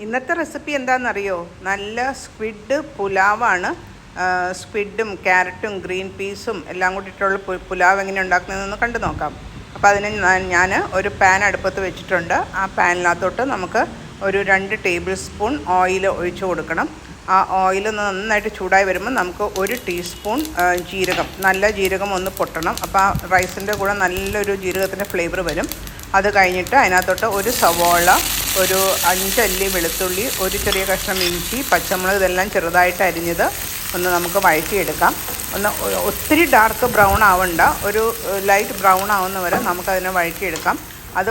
ഇന്നത്തെ റെസിപ്പി എന്താണെന്നറിയോ? നല്ല സ്ക്വിഡ് പുലാവാണ്. സ്ക്വിഡും ക്യാരറ്റും ഗ്രീൻ പീസും എല്ലാം കൂടിയിട്ടുള്ള പുലാവ് എങ്ങനെ ഉണ്ടാക്കുന്നതെന്ന് കണ്ടു നോക്കാം. അപ്പോൾ അതിന് ഞാൻ ഒരു പാൻ അടുപ്പത്ത് വെച്ചിട്ടുണ്ട്. ആ പാനിനകത്തോട്ട് നമുക്ക് ഒരു 2 ടേബിൾ സ്പൂൺ ഓയിൽ ഒഴിച്ചു കൊടുക്കണം. ആ ഓയിൽ നന്നായിട്ട് ചൂടായി വരുമ്പോൾ നമുക്ക് 1 ടീസ്പൂൺ ജീരകം, നല്ല ജീരകം ഒന്ന് പൊട്ടണം. അപ്പോൾ ആ റൈസിൻ്റെ കൂടെ നല്ലൊരു ജീരകത്തിൻ്റെ ഫ്ലേവർ വരും. അത് കഴിഞ്ഞിട്ട് അതിനകത്തോട്ട് ഒരു സവോള, ഒരു 5 അല്ലി വെളുത്തുള്ളി, ഒരു ചെറിയ കഷ്ണം ഇഞ്ചി, പച്ചമുളക്, ഇതെല്ലാം ചെറുതായിട്ട് അരിഞ്ഞത് ഒന്ന് നമുക്ക് വഴറ്റിയെടുക്കാം. ഒത്തിരി ഡാർക്ക് ബ്രൗൺ ആവണ്ട, ഒരു ലൈറ്റ് ബ്രൗൺ ആവുന്ന വരെ നമുക്കതിനെ വഴറ്റിയെടുക്കാം. അത്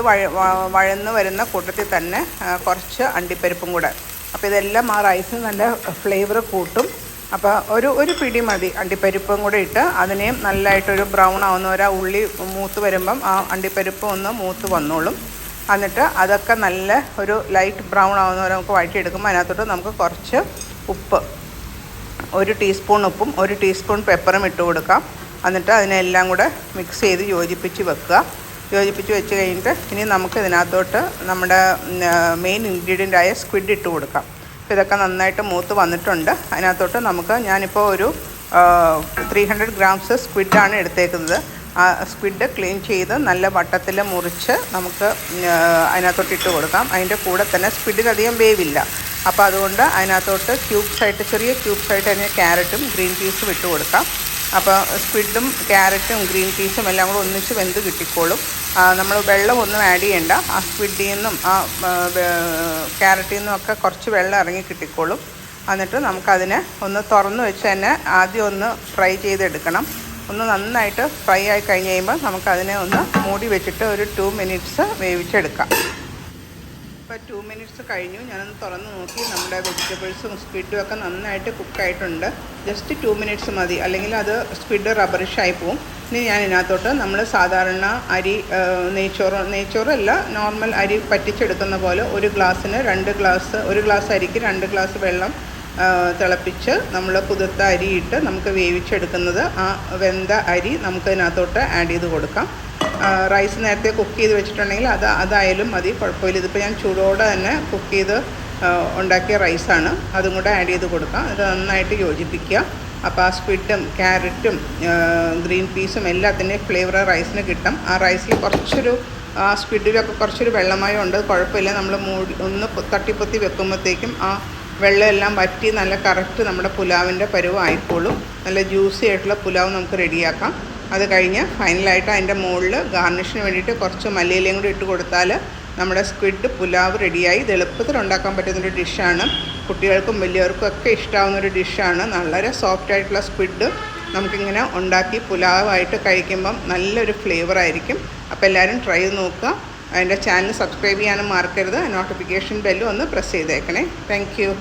വഴന്ന് വരുന്ന കൂട്ടത്തിൽ തന്നെ കുറച്ച് അണ്ടിപ്പരിപ്പും കൂടെ. അപ്പോൾ ഇതെല്ലാം ആ റൈസിന് നല്ല ഫ്ലേവർ കൂട്ടും. അപ്പോൾ ഒരു പിടി മതി അണ്ടിപ്പരിപ്പും കൂടെ ഇട്ട് അതിനെയും നല്ലതായിട്ടൊരു ബ്രൗൺ ആവുന്നവരെ ഉള്ളി മൂത്ത് വരുമ്പം ആ അണ്ടിപ്പരിപ്പ് ഒന്ന് മൂത്ത് വന്നോളും. എന്നിട്ട് അതൊക്കെ നല്ല ഒരു ലൈറ്റ് ബ്രൗൺ ആവുന്നവരെ നമുക്ക് വഴറ്റിയെടുക്കുമ്പോൾ അതിനകത്തോട്ട് നമുക്ക് കുറച്ച് ഉപ്പ്, 1 ടീസ്പൂൺ ഉപ്പും 1 ടീസ്പൂൺ പെപ്പറും ഇട്ട് കൊടുക്കാം. എന്നിട്ട് അതിനെല്ലാം കൂടെ മിക്സ് ചെയ്ത് യോജിപ്പിച്ച് വെച്ച് കഴിഞ്ഞിട്ട് ഇനി നമുക്ക് ഇതിനകത്തോട്ട് നമ്മുടെ മെയിൻ ഇൻഗ്രീഡിയൻ്റായ സ്ക്വിഡ് ഇട്ട് കൊടുക്കാം. അപ്പോൾ ഇതൊക്കെ നന്നായിട്ട് മൂത്ത് വന്നിട്ടുണ്ട്. അതിനകത്തോട്ട് ഞാനിപ്പോൾ ഒരു 300 ഗ്രാംസ് സ്ക്വിഡാണ് എടുത്തേക്കുന്നത്. ആ സ്ക്വിഡ് ക്ലീൻ ചെയ്ത് നല്ല വട്ടത്തിൽ മുറിച്ച് നമുക്ക് അതിനകത്തോട്ട് ഇട്ട് കൊടുക്കാം. അതിൻ്റെ കൂടെ തന്നെ സ്ക്വിഡിന് അധികം വേവില്ല. അപ്പോൾ അതുകൊണ്ട് അതിനകത്തോട്ട് ചെറിയ ക്യൂബ്സായിട്ട് അതിന് ക്യാരറ്റും ഗ്രീൻ പീസും ഇട്ട് കൊടുക്കാം. അപ്പോൾ സ്ക്വിഡും ക്യാരറ്റും ഗ്രീൻ പീസും എല്ലാം കൂടെ ഒന്നിച്ച് വെന്ത് കിട്ടിക്കോളും. നമ്മൾ വെള്ളമൊന്നും ആഡ് ചെയ്യേണ്ട. ആ സ്ക്വിഡിൽ നിന്നും ആ ക്യാരറ്റിൽ നിന്നും ഒക്കെ കുറച്ച് വെള്ളം ഇറങ്ങി കിട്ടിക്കോളും. എന്നിട്ട് നമുക്കതിനെ ഒന്ന് തുറന്ന് വെച്ച് തന്നെ ആദ്യം ഒന്ന് ഫ്രൈ ചെയ്തെടുക്കണം. ഒന്ന് നന്നായിട്ട് ഫ്രൈ ആയി കഴിഞ്ഞ് കഴിയുമ്പോൾ നമുക്കതിനെ ഒന്ന് മൂടി വെച്ചിട്ട് ഒരു 2 മിനിറ്റ്സ് വേവിച്ചെടുക്കാം. ഇപ്പോൾ 2 മിനിറ്റ്സ് കഴിഞ്ഞു. ഞാനൊന്ന് തുറന്ന് നോക്കി. നമ്മുടെ വെജിറ്റബിൾസും സ്ക്വിഡും ഒക്കെ നന്നായിട്ട് കുക്കായിട്ടുണ്ട്. ജസ്റ്റ് 2 മിനിറ്റ്സ് മതി, അല്ലെങ്കിൽ അത് സ്ക്വിഡ് റബ്ബറിഷായി പോവും. ഇനി ഞാൻ ഇതിനകത്തോട്ട് നമ്മൾ സാധാരണ അരി, നെയ്ച്ചോറല്ല, നോർമൽ അരി പറ്റിച്ചെടുക്കുന്ന പോലെ ഒരു ഗ്ലാസ് അരിക്ക് 2 ഗ്ലാസ് വെള്ളം തിളപ്പിച്ച് നമ്മൾ കുതിർത്ത അരിയിട്ട് നമുക്ക് വേവിച്ചെടുക്കുന്നത്. ആ വെന്ത അരി നമുക്കതിനകത്തോട്ട് ആഡ് ചെയ്ത് കൊടുക്കാം. റൈസ് നേരത്തെ കുക്ക് ചെയ്ത് വെച്ചിട്ടുണ്ടെങ്കിൽ അതായാലും മതി, കുഴപ്പമില്ല. ഇതിപ്പോൾ ഞാൻ ചൂടോടെ തന്നെ കുക്ക് ചെയ്ത് ഉണ്ടാക്കിയ റൈസാണ്. അതും കൂടെ ആഡ് ചെയ്ത് കൊടുക്കാം. ഇത് നന്നായിട്ട് യോജിപ്പിക്കുക. അപ്പോൾ ആ സ്ക്വിഡും ക്യാരറ്റും ഗ്രീൻ പീസും എല്ലാത്തിൻ്റെയും ഫ്ലേവർ റൈസിന് കിട്ടും. ആ റൈസിൽ ആ സ്ക്വിഡിലൊക്കെ കുറച്ചൊരു വെള്ളമയം ഉണ്ട്, കുഴപ്പമില്ല. നമ്മൾ ഒന്ന് തട്ടിപ്പൊത്തി വെക്കുമ്പോഴത്തേക്കും ആ വെള്ളമെല്ലാം വറ്റി നല്ല കറക്റ്റ് നമ്മുടെ പുലാവിൻ്റെ പരുവമായിക്കോളും. നല്ല ജ്യൂസി ആയിട്ടുള്ള പുലാവ് നമുക്ക് റെഡിയാക്കാം. അത് കഴിഞ്ഞ് ഫൈനലായിട്ട് അതിൻ്റെ മുകളിൽ ഗാർണിഷിന് വേണ്ടിയിട്ട് കുറച്ച് മല്ലിയിലയും കൂടി ഇട്ട് കൊടുത്താൽ നമ്മുടെ സ്ക്വിഡ് പുലാവ് റെഡിയായി. ഇത് എളുപ്പത്തിൽ ഉണ്ടാക്കാൻ പറ്റുന്നൊരു ഡിഷാണ്. കുട്ടികൾക്കും വലിയവർക്കും ഒക്കെ ഇഷ്ടമാവുന്നൊരു ഡിഷാണ്. വളരെ സോഫ്റ്റായിട്ടുള്ള സ്ക്വിഡ് നമുക്കിങ്ങനെ ഉണ്ടാക്കി പുലാവായിട്ട് കഴിക്കുമ്പം നല്ലൊരു ഫ്ലേവറായിരിക്കും. അപ്പോൾ എല്ലാവരും ട്രൈ ചെയ്ത് നോക്കുക. അതിൻ്റെ ചാനൽ സബ്സ്ക്രൈബ് ചെയ്യാനും മറക്കരുത്. നോട്ടിഫിക്കേഷൻ ബെല്ലും ഒന്ന് പ്രസ് ചെയ്തേക്കണേ. Thank you.